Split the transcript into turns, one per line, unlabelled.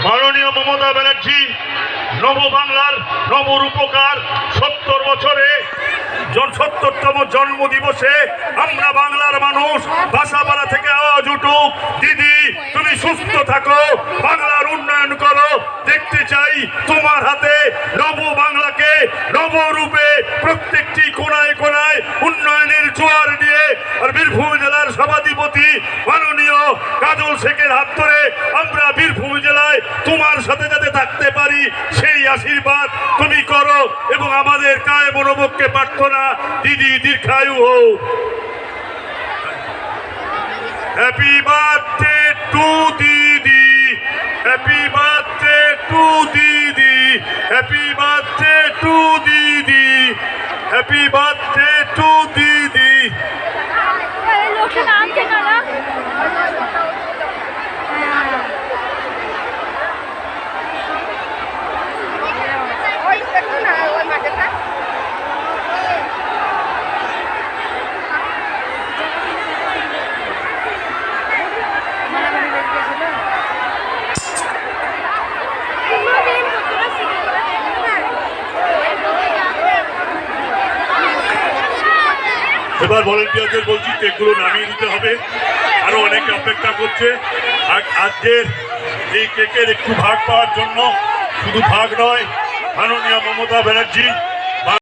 মাননীয় মমতা ব্যানার্জি নব বাংলার নবরূপকার 70 বছরে 70তম জন্ম দিবসে আমরা বাংলার মানুষ ভাষাপাড়া থেকে আওয়াজ উঠুক, দিদি তুমি সুস্থ থাকো, বাংলার উন্নয়ন করো, দেখতে চাই তোমার হাতে নব বাংলাকে নবরূপে প্রত্যেকটি কোনায় কোনায় উন্নয়নের জোয়ার দিয়ে। আর বীরভূম জেলার সভাধিপতি মাননীয় কাজল শেখের হাত ধরে আমরা বীরভূম জেলায় তোমার সাথে যাতে থাকতে পারি সেই আশীর্বাদ তুমি করো এবং আমাদের কায় মনোবককে প্রার্থনা দিদি দীর্ঘায়ু হোক। হ্যাপি বার্থডে টু দিদি, হ্যাপি বার্থডে টু দিদি, হ্যাপি বার্থডে টু দিদি, হ্যাপি বার্থডে টু দিদি। এবার ভলেন্টিয়ারদের বলছি কেকগুলো নামিয়ে দিতে হবে, আরো অনেকে অপেক্ষা করছে। আজকের এই কেকের একটু ভাগ পাওয়ার জন্য, শুধু ভাগ নয়, মাননীয় মমতা ব্যানার্জি